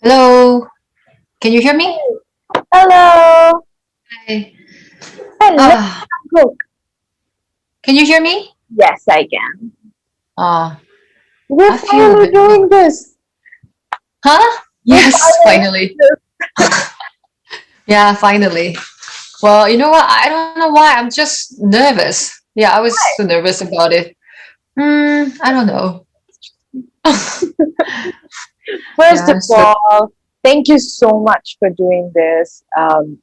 Hello, can you hear me? Hello. Hi. Hello, Ah, Jungok. can you hear me? Yes, I can. Ah, We're I feel finally very. doing this. Huh? We're Yes, finally finally. doing Yeah, finally. Well, you know what? I don't know why. I'm just nervous. Yeah, I was so nervous about it. I don't know. this. First of Yeah, so. all, thank you so much for doing this.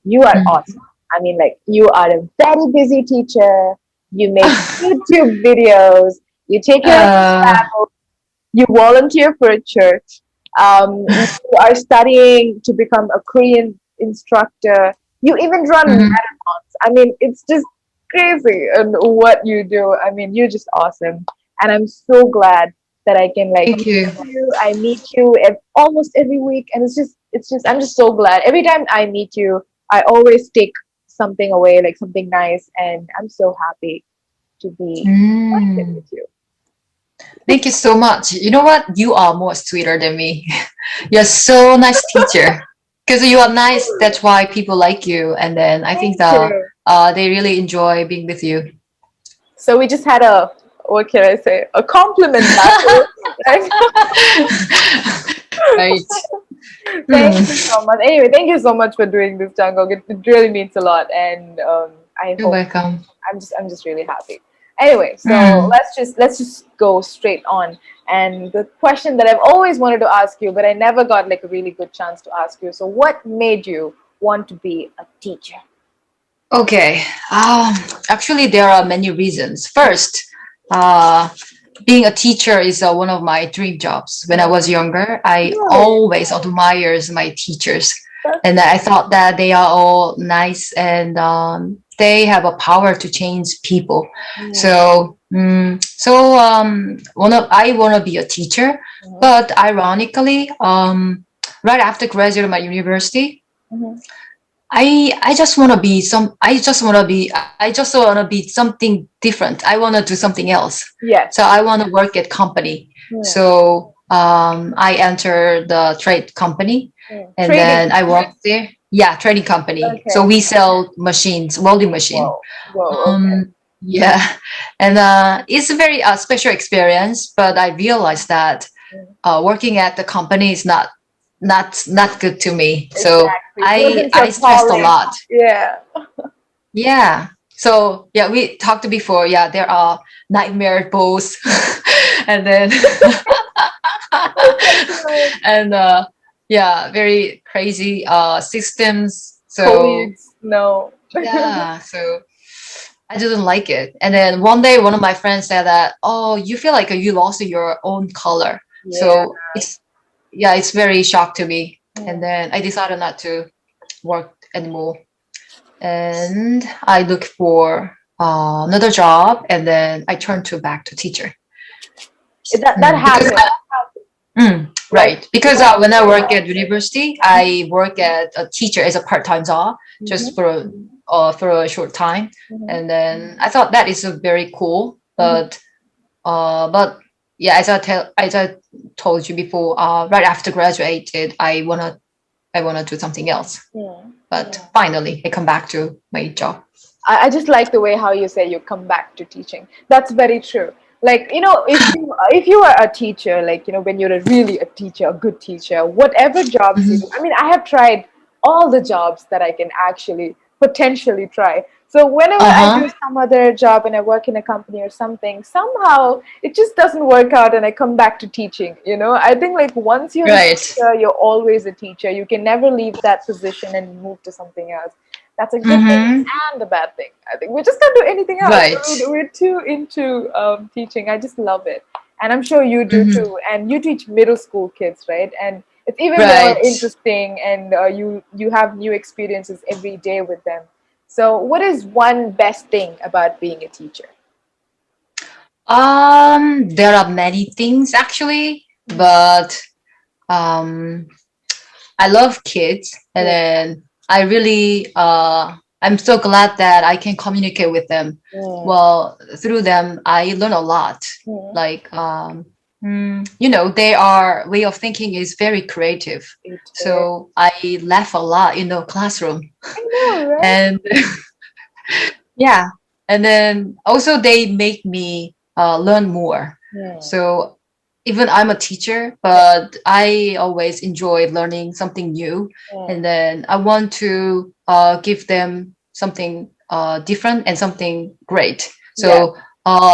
You are mm. awesome. I mean, like, you are a very busy teacher. You make YouTube videos. You take care of your uh, family. You volunteer for a church. You are studying to become a Korean instructor. You even run mhm. marathons. I mean, it's just crazy and what you do. I mean, you're just awesome. And I'm so glad that I can like Thank you. I meet you almost every week, and I'm just so glad. Every time I meet you, I always take something away, like something nice, and I'm so happy to be connected Mm. with you. Thank you so much. You know what? You are more sweeter than me. You're so nice teacher. Because you are nice, that's why people like you. And then I think Thank you. they really enjoy being with you. So we just had a, what can I say, a compliment battle. Right? Right. Thank Hmm. you so much. Anyway, thank you so much for doing this, Jungkook. It really means a lot, and I You're hope welcome. I'm just really happy. Anyway, so Hmm. let's just go straight on. And the question that I've always wanted to ask you, but I never got like a really good chance to ask you. So, what made you want to be a teacher? Okay. Actually, there are many reasons. First, uh, being a teacher is one of my dream jobs. When I was younger, I Really? always admires my teachers, That's and I thought that they are all nice and they have a power to change people. mm, So I want to be a teacher, mhm, but ironically, right after graduating my university. mhm. I just want to be something different. I want to do something else. So Yes. I want to work at company. Mm, So I entered the trade company and Trading. then I worked there. Yeah, trading company. So Okay. we sell machines, welding machine. Whoa. Whoa. Okay. Yeah, and it's a very special experience. But I realized that Mm. working at the company is not good to me. So Exactly. It I wasn't I your stressed a calling. lot. Yeah. Yeah. So yeah, we talked before. Yeah, there are nightmare boss, and then That's right. and yeah, very crazy systems. So Colleagues, no. yeah, so I didn't like it. And then one day, one of my friends said that, "Oh, you feel like you lost your own color." Yeah. So it's very shocked to me. And Mm. then I decided not to work anymore. And I looked for another job, and then I turned to back to teacher. That Because happened. Like, right, because when I work at university, I work as a teacher as a part-time job just mhm, for a short time, mhm, and then I thought that is very cool, mhm. but yeah, as I told you before, right after graduated, I wanna do something else. Mm. But finally, I come back to my job. I just like the way how you say you come back to teaching. That's very true. Like, if you are a teacher, like, when you're really a teacher, a good teacher, whatever jobs you do. I mean, I have tried all the jobs that I can actually potentially try. So whenever Uh I do huh. some other job and I work in a company or something, somehow it just doesn't work out and I come back to teaching. I think like once you're a Right. teacher, you're always a teacher. You can never leave that position and move to something else. That's a good thing Mm-hmm. and a bad thing. I think we just can't do anything else. Right. We're too into teaching. I just love it, and I'm sure you do Mm-hmm. too. And you teach middle school kids, right? And it's even more Right. interesting, and you have new experiences every day with them. So, what is one best thing about being a teacher? There are many things actually, but um, I love kids, and Yeah. then I'm so glad that I can communicate with them. Mm. Well, through them, I learn a lot. Mm. Like their way of thinking is very creative. It is. So I laugh a lot in the classroom. I know, right? And yeah, and then also they make me learn more. Yeah. So even I'm a teacher, Yeah. but I always enjoy learning something new, Yeah. and then I want to give them something different and something great. Yeah. So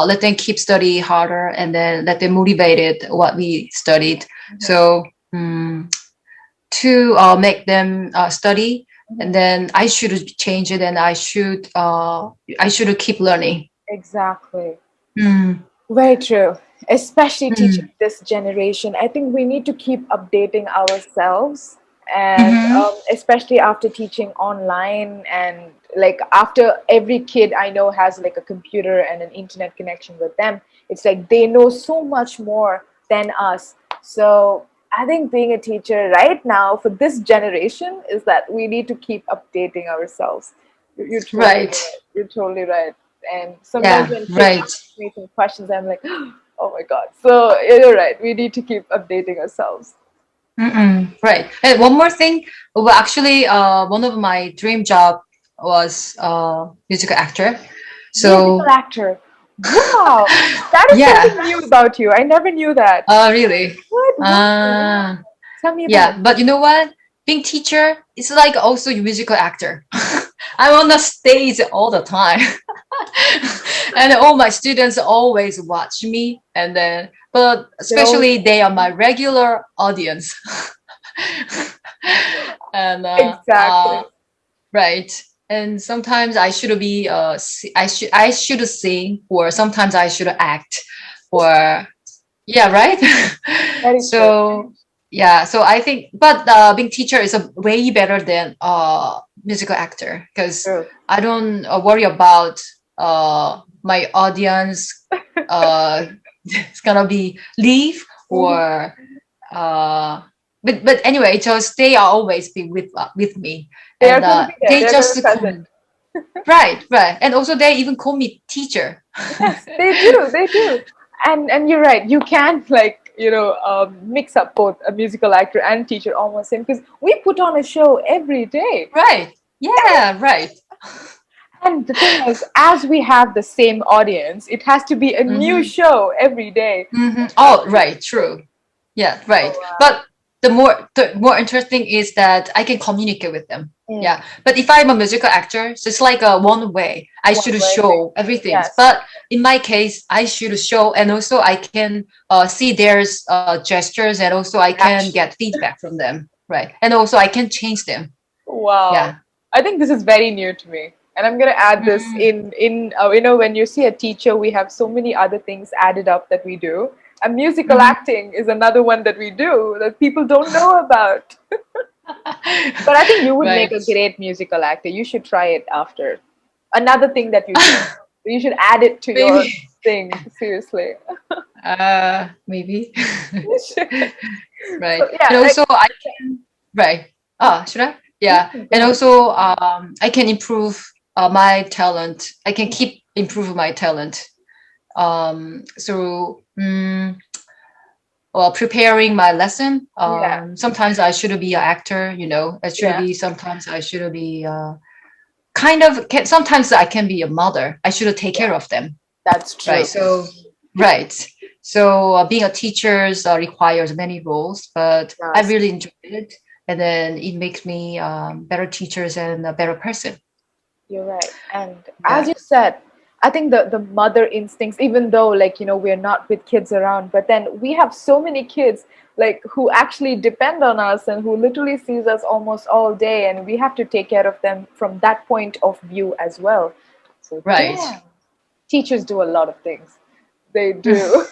let them keep study harder, and then let them motivated what we studied. Mhm. So to make them study, and Mhm. then I should change it, and I should keep learning. Exactly. Mm, Very true. Especially teaching mm, this generation. I think we need to keep updating ourselves. And mm-hmm. especially after teaching online, and like after every kid I know has like a computer and an internet connection with them, it's like they know so much more than us. So I think being a teacher right now for this generation is that we need to keep updating ourselves. You're totally Right. right. You're totally right. And sometimes Yeah. when kids Right. ask me some questions, I'm like, oh my God. So you're right. We need to keep updating ourselves. Mm-mm. Right. And one more thing. Well, actually, one of my dream job was musical actor. Musical So actor. Wow. That is yeah. something new about you. I never knew that. Really. What? Wow. Wow. Uh, Tell me about yeah. it. But you know what? Being teacher is like also a musical actor. I'm on the stage all the time. And all my students always watch me, and then but They always especially they are my regular audience. And exactly. right, and sometimes I should be I should sing, or sometimes I should act, or yeah, right. Very true. So yeah, so I think, but being teacher is a way better than musical actor, because True. I don't worry about my audience uh it's gonna be leave, Mhm. or uh but anyway, just they are always be with me, They are and going to be there. they They're going to just be call present. me, right, and also they even call me teacher. Yes, they do. They do. And you're right. You can't like mix up both a musical actor and teacher almost same because we put on a show every day. Right, yeah, right. And the thing is, as we have the same audience, it has to be a new Mm-hmm. show every day. Mm-hmm. Uh, Oh, right, true. Yeah, oh right. wow. But the more interesting is that I can communicate with them. Mm, Yeah. But if I'm a musical actor, so it's like a one way. I one should way thing. show everything. Yes. But in my case, I should show, and also I can see their gestures, and also I can get Reaction. feedback from them. Right. And also I can change them. Wow. Yeah. I think this is very new to me. And I'm going to add this Mm, in when you see a teacher, we have so many other things added up that we do. And musical mhm. acting is another one that we do that people don't know about. But I think you would make Right. a great musical actor. You should try it after. Another thing that you do. You should add it to your Maybe. thing, seriously. Maybe. You should. Right. So yeah, And like also I can, right. Should I? Yeah. go And ahead. also I can improve my talent. I can keep improving my talent. So well, preparing my lesson. Yeah, Sometimes I should be an actor, I should yeah, be, sometimes I should be kind of sometimes I can be a mother. I should take care yeah. of them. That's Right. true. So, right. So, being a teacher requires many roles, but I Yes. really enjoy it. And then it makes me better teachers and a better person. You're right. And as Yeah. you said, I think the mother instincts, even though like, we're not with kids around, but then we have so many kids like who actually depend on us and who literally sees us almost all day and we have to take care of them from that point of view as well. So Right. damn, teachers do a lot of things. They do.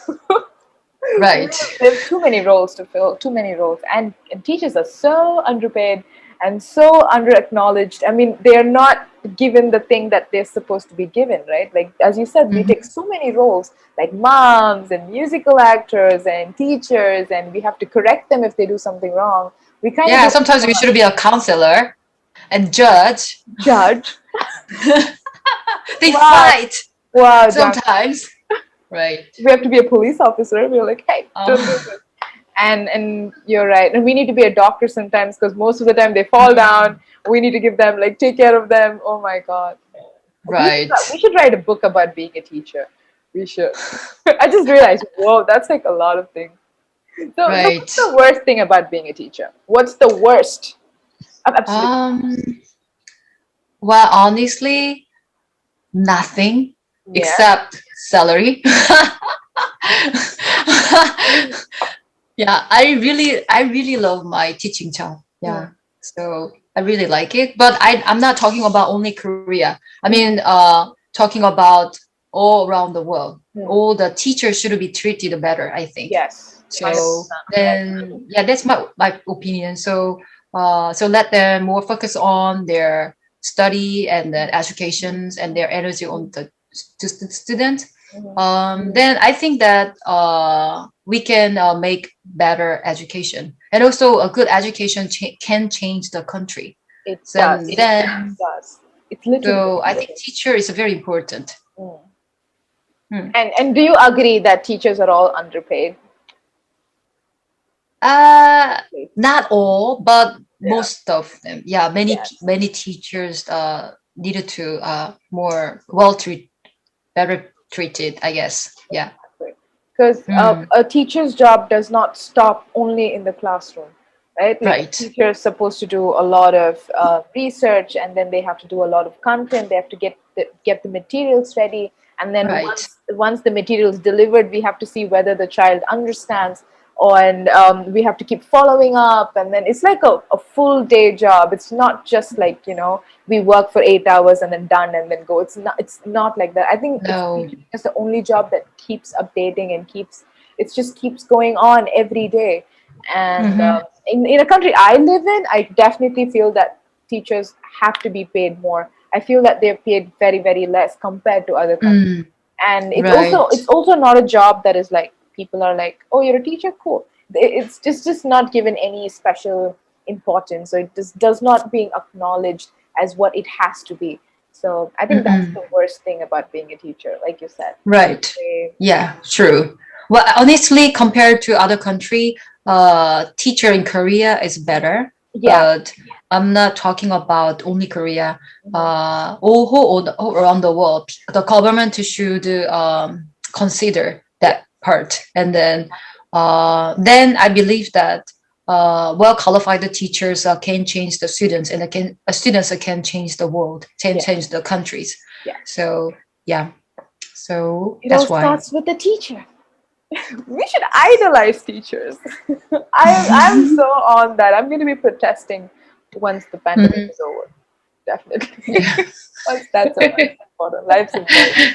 Right. There's too many roles to fill, too many roles, and teachers are so underpaid and so under acknowledged. I mean, they are not given the thing that they're supposed to be given, right? Like as you said, we take Mhm. so many roles, like moms and musical actors and teachers, and we have to correct them if they do something wrong. We kind of Yeah. do Sometimes so we much. should be a counselor and judge. Judge. They Wow, fight wow, John. sometimes. Right. We have to be a police officer. We're like, hey, don't do Oh, this. And you're right. And we need to be a doctor sometimes because most of the time they fall down. We need to give them like take care of them. Oh my God. right. We should write a book about being a teacher. We should. I just realized, whoa, that's like a lot of things. So what's Right. the worst thing about being a teacher? What's the worst? Absolutely. Um, well, honestly, nothing Yeah. except salary. Yeah, I really love my teaching job. Mm, Yeah. So I really like it. But I'm not talking about only Korea. I mm, mean, talking about all around the world. mm. All the teachers should be treated better, I think. Yes. 100%. So then, yeah, that's my opinion. So let them more focus on their study and then educations and their energy on the student. Mhm. Then I think that we can make better education, and also a good education can change the country. It So does. It then, does. It's literally so I think everything. teacher is very important. Mm. Hmm. And do you agree that teachers are all underpaid? Uh, Not all, but Yeah. most of them. Yeah, Yes. many teachers needed to more well treat better treated, I guess. Yeah. Because Mm, a teacher's job does not stop only in the classroom, right? Like a right. teacher is supposed to do a lot of research, and then they have to do a lot of content. They have to get the materials ready, and then Right. once the material is delivered, we have to see whether the child understands, and we have to keep following up. And then it's like a full day job. It's not just like we work for 8 hours and then done and then go. It's not like that. I think it's No. just the only job that keeps updating and keeps going on every day. And Mm-hmm. in a country I live in, I definitely feel that teachers have to be paid more. I feel that they're paid very, very less compared to other countries. Mm, And it's also right. it's also not a job that is like people are like, oh, you're a teacher, cool. It's just not given any special importance, so it just does not being acknowledged as what it has to be. So I think that's Mm-mm. the worst thing about being a teacher, like you said. Right. They- Yeah, true. Well, honestly, compared to other country, teacher in Korea is better. yeah. But I'm not talking about only Korea. Mhm. All around the world, the government should consider Yeah. that part, and then I believe that well qualified teachers can change the students, and students can change the world, can Yeah. change the countries. Yeah. So yeah. So It all that's why. starts with the teacher. We should idolize teachers. I'm so on that. I'm going to be protesting once the pandemic Mhm. is over. Definitely. Yeah. Once that's over, it's important. Life's important.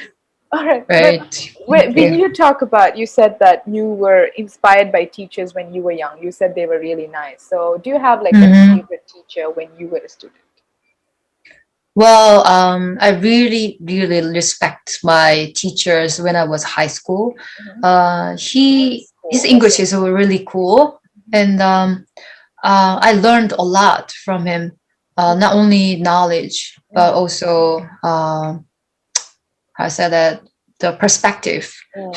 All right. But Right. when Okay. you talk about, you said that you were inspired by teachers when you were young. You said they were really nice. So do you have like a Hmm. favorite teacher when you were a student? Well, I really, really respect my teachers when I was high school. Mm-hmm. His Cool. English is really cool, and I learned a lot from him. Not only knowledge, but Mm-hmm. also I said that the perspective, Mm-hmm.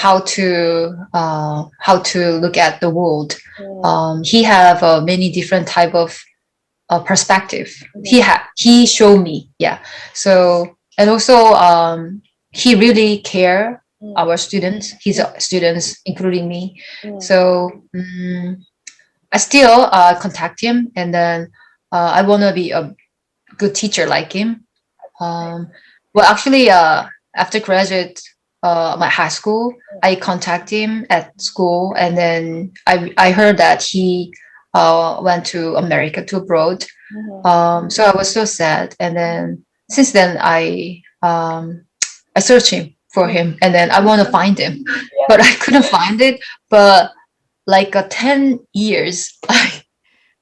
how to look at the world. Mm-hmm. He have many different type of perspective. Mm-hmm. He showed me, yeah. So and also he really care our students, his students, including me. Mm-hmm. So I still contact him, and then I want to be a good teacher like him. um, well, actually, after graduate my high school, I contact him at school, and then I heard that he went to America to abroad. Mm-hmm. So I was so sad, and then since then I searched him for him, and then I want to find him, Yeah. but I couldn't find it. But like 10 years,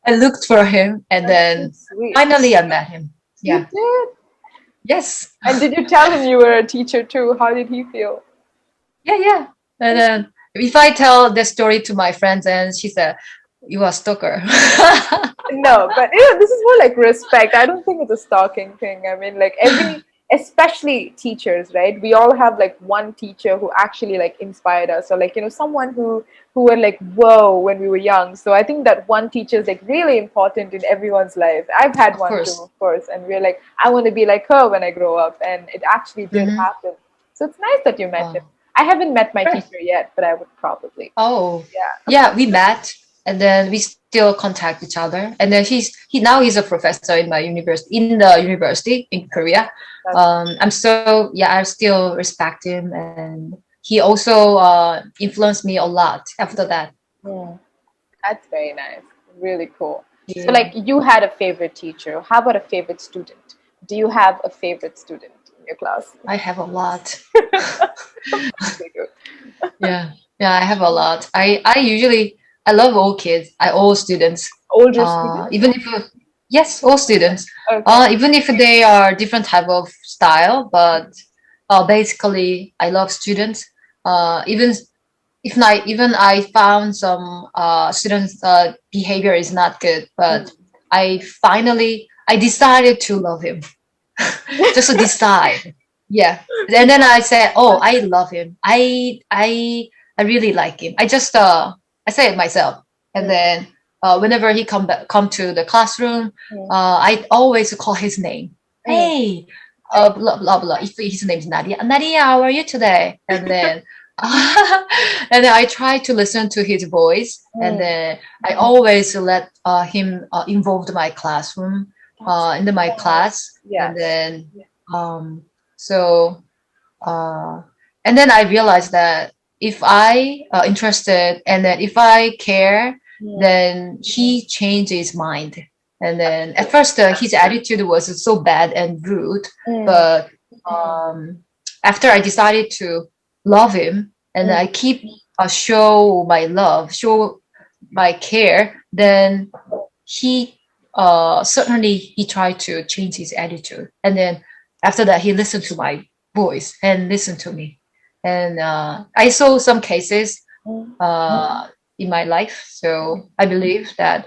I looked for him, and That's so then sweet. finally I met him. You Yeah. did. Yes. And did you tell him you were a teacher too? How did he feel? Yeah, yeah. And then if I tell the story to my friends, and she said, "You are stalker." No, but this is more like respect. I don't think it's a stalking thing. I mean, like especially teachers, right? We all have like one teacher who actually like inspired us, or like, someone who were like, whoa, when we were young. So I think that one teacher is like really important in everyone's life. I've had Of one too, course. of course, and we're like, I want to be like her when I grow up, and it actually did Hmm. happen. So it's nice that you met him. Oh, I haven't met my sure. teacher yet, but I would probably. Oh, Yeah. yeah, we met and then we still contact each other. And then he's a professor in my university in Korea. That's I still respect him, and he also influenced me a lot after that. mm, that's very nice. Really cool. So Yeah, like you had a favorite teacher. How about a favorite student? Do you have a favorite student in your class? I have a lot. Okay, good. Yeah, yeah, I have a lot. I love all kids, all students. Older student? Even if yes, all students. Okay. Even if they are different type of style, but basically, I love students. Even if not, even I found some students' behavior is not good, but Mm. I decided to love him. Just to decide. Yeah. And then I said, "Oh, I love him. I really like him." I say it myself. And Mm. then whenever he come to the classroom, Mm. I always call his name. Mm. Hey, blah blah blah. If his name's Nadia, Nadia, how are you today? And then and then I try to listen to his voice, and Mm. then I always let him involved my classroom That's into my nice. class, and Yes. then um, so uh, and then I realized that if I interested and then if I care, Mm. then he changed his mind. And then at first his attitude was so bad and rude, Mm. but um, after I decided to love him and Mm. I keep show my love, show my care, then he certainly he tried to change his attitude, and then after that he listened to my voice and listened to me, and I saw some cases Mm. uh, in my life, so I believe that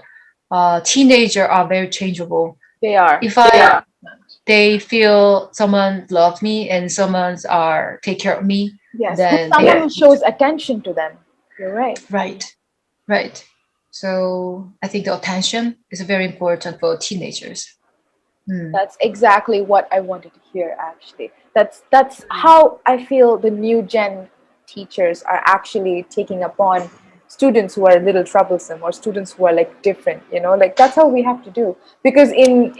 teenagers are very changeable. They are. If I they feel someone loves me and someone's are take care of me, Yes. Who's then they someone who shows attention to them. You're right. right. Right. So I think the attention is very important for teenagers. Mm. That's exactly what I wanted to hear actually. That's how I feel the new gen teachers are actually taking upon students who are a little troublesome, or students who are like different, like that's how we have to do. Because in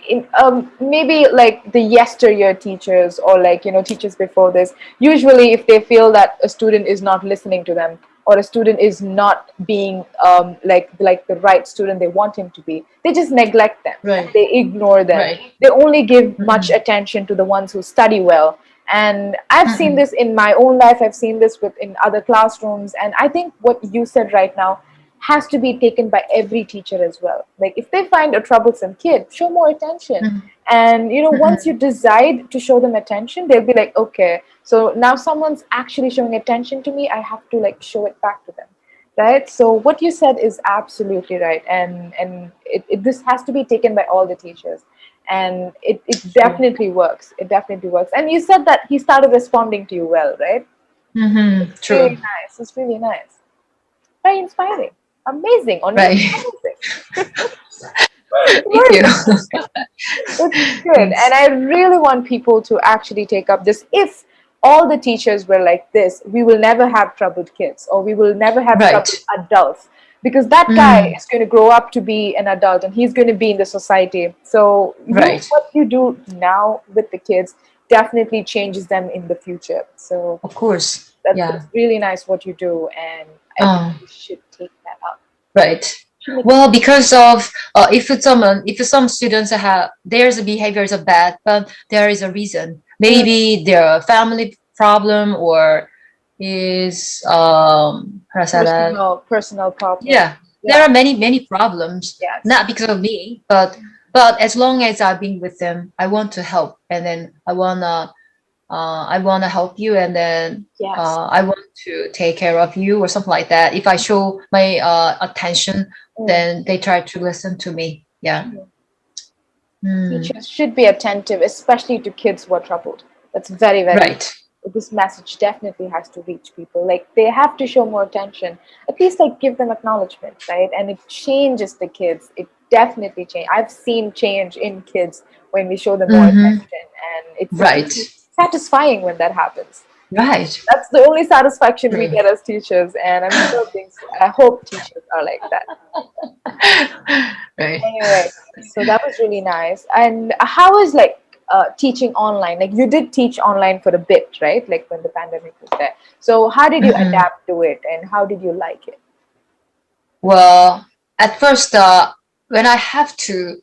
maybe like the yesteryear teachers, or like teachers before this, usually if they feel that a student is not listening to them, or a student is not being like the right student they want him to be, they just neglect them, Right. they ignore them, Right. they only give much Mm-mm. attention to the ones who study well. And I've seen Mm-mm. this in my own life, I've seen this in other classrooms, and I think what you said right now has to be taken by every teacher as well. Like if they find a troublesome kid, show more attention. Mm-mm. And once you Mm-mm. decide to show them attention, they'll be like, okay, so now someone's actually showing attention to me, I have to like show it back to them, right? So what you said is absolutely right, and this has to be taken by all the teachers, and it True. definitely works. It definitely works. And you said that he started responding to you well, right? Mm-hmm. Really True. nice. It's really nice. Very inspiring. Amazing. Honestly, Right. amazing. Thank Very you. nice. It's good. And Thanks. I really want people to actually take up this. If all the teachers were like this, we will never have troubled kids, or we will never have Right. troubled adults. Because that guy Mm. is going to grow up to be an adult, and he's going to be in the society. So Right. what you do now with the kids definitely changes them in the future. So Of course. that's Yeah. really nice what you do, and Um. everybody should take that up. Right. Should make Well, because of if some students have there's a behaviors are bad, but there is a reason. mm, Maybe their family problem or is how do I say that? personal problem. Yeah, there Yeah. are many problems, Yes. not because of me, but as long as I've been with them, I want to help, and then I wanna help you, and then Yes. I want to take care of you or something like that. If I show my attention, Mm. then they try to listen to me. Yeah. Mm. Teachers should be attentive, especially to kids who are troubled. That's very, very, Right. this message definitely has to reach people. Like they have to show more attention. At least like give them acknowledgement, right? And it changes the kids. It definitely change. I've seen change in kids when we show them more Mm-hmm. attention, and it's Right. really satisfying when that happens. Right. That's the only satisfaction we True. get as teachers, and I'm sure things. I hope teachers are like that. Right. Anyway, so that was really nice. And how is like teaching online? Like you did teach online for a bit, right? Like when the pandemic was there. So how did you Mhm. adapt to it, and how did you like it? Well, at first, when I have to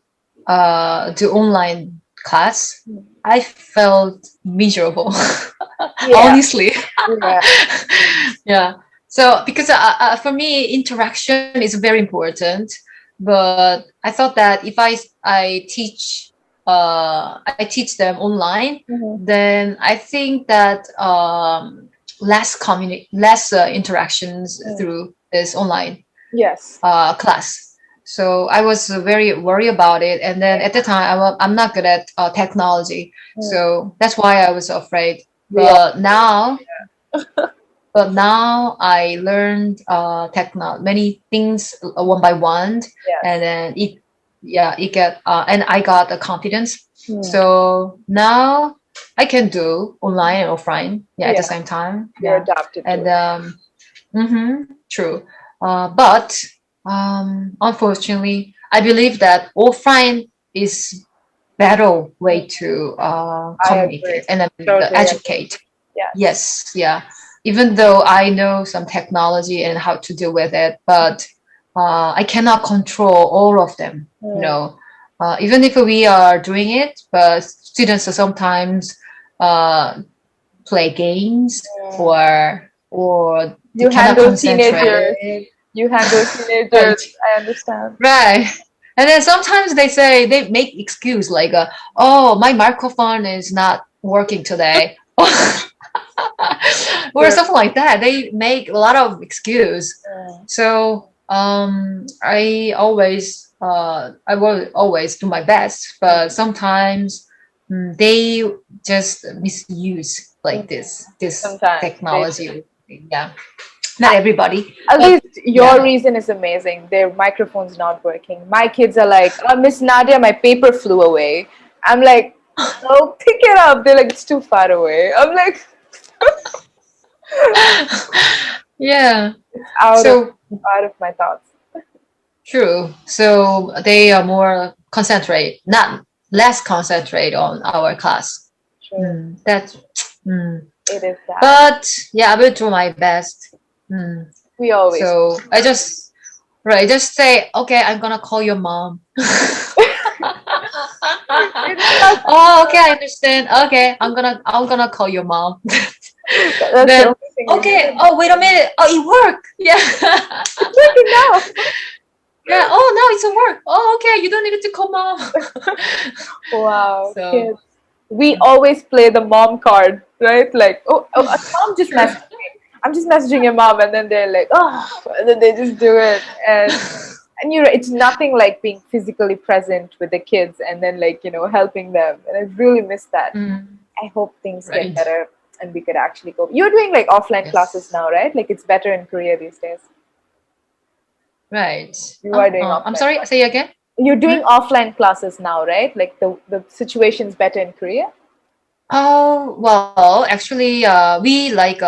do online class, I felt miserable, Yeah, honestly. yeah, Yeah. So, because for me, interaction is very important, but I thought that if I teach them online, hmm, then I think that less interactions through this online yes, class. So I was very worried about it. And then at the time, I'm not good at technology. mm, So that's why I was afraid. we all, But now, but now I learned many things one by one, and yes, then and I got the confidence. mm, So now I can do online and offline, yeah, at the yeah, same time, you're yeah. adapted to And it. true. But unfortunately, I believe that offline is better Mm, way to I agree. communicate and Totally agree. educate. Yes. Yes, yeah. Even though I know some technology and how to deal with it, but I cannot control all of them. You Mm, know, even if we are doing it, but students are sometimes uh, play games mm. or they You cannot handle teenagers. concentrate. You handle teenagers. Right, I understand. right. And then sometimes they make excuse like, "Oh, my microphone is not working today." Or True. something like that. They make a lot of excuse. Mm, So I will always do my best, mm, but sometimes they just misuse like mm. this Sometimes they do. technology. Yeah, not everybody, At but least your yeah. reason is amazing. Their microphone's not working. My kids are like, Miss Nadia, my paper flew away. I'm like, oh, pick it up. They're like, it's too far away. I'm like, Yeah. it's So out of my thoughts. true. So they are more concentrate, not less concentrate on our class. True. That's mm. It is that. But yeah, I will do my best. Mm. We always. So just say, okay, I'm gonna call your mom. It's not, Oh, okay, I understand. Okay, I'm gonna call your mom. that's the Then only thing we okay. do. Oh, wait a minute. Oh, it worked. Yeah. It's working now. Yeah. Oh, no, it's a work. Oh, okay. You don't need to call mom. Wow, So kids. We always play the mom card, right? Like, a mom just messaged me. I'm just messaging your mom, and then they're like, oh, and then they just do it, and you're right, it's nothing like being physically present with the kids, and then like helping them, and I really miss that. mm, I hope things get right. better, and we could actually go. You're doing like offline classes Yes. now, right? Like it's better in Korea these days. Right. You are doing I'm offline sorry. classes. Say again. You're doing Hmm? offline classes now, right? Like the situation's better in Korea. Oh, well, actually, we like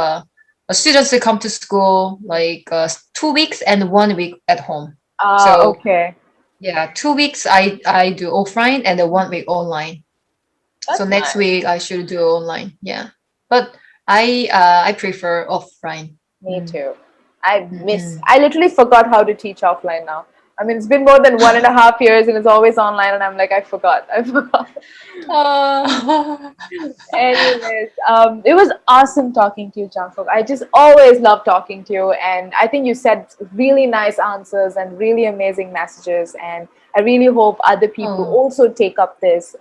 students that come to school like 2 weeks and 1 week at home. Ah, So okay. yeah, 2 weeks I do offline and then 1 week online. So That's next nice. week I should do online. Yeah, but I prefer offline. Me Mm, too. mm. I literally forgot how to teach offline now. I mean, it's been more than 1.5 years and it's always online, and I'm like, I forgot. I forgot. Uh, Anyways, it was awesome talking to you, Jungkook. I just always love talking to you, and I think you said really nice answers and really amazing messages. And I really hope other people oh, also take up this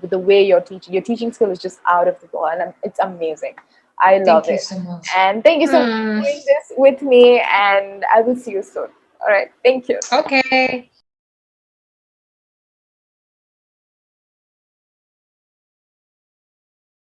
with the way you're teaching. Your teaching skill is just out of the ball, and it's amazing. I love thank you it. so much. And thank you so much Hmm. for doing this with me, and I will see you soon. All right, thank you. Okay.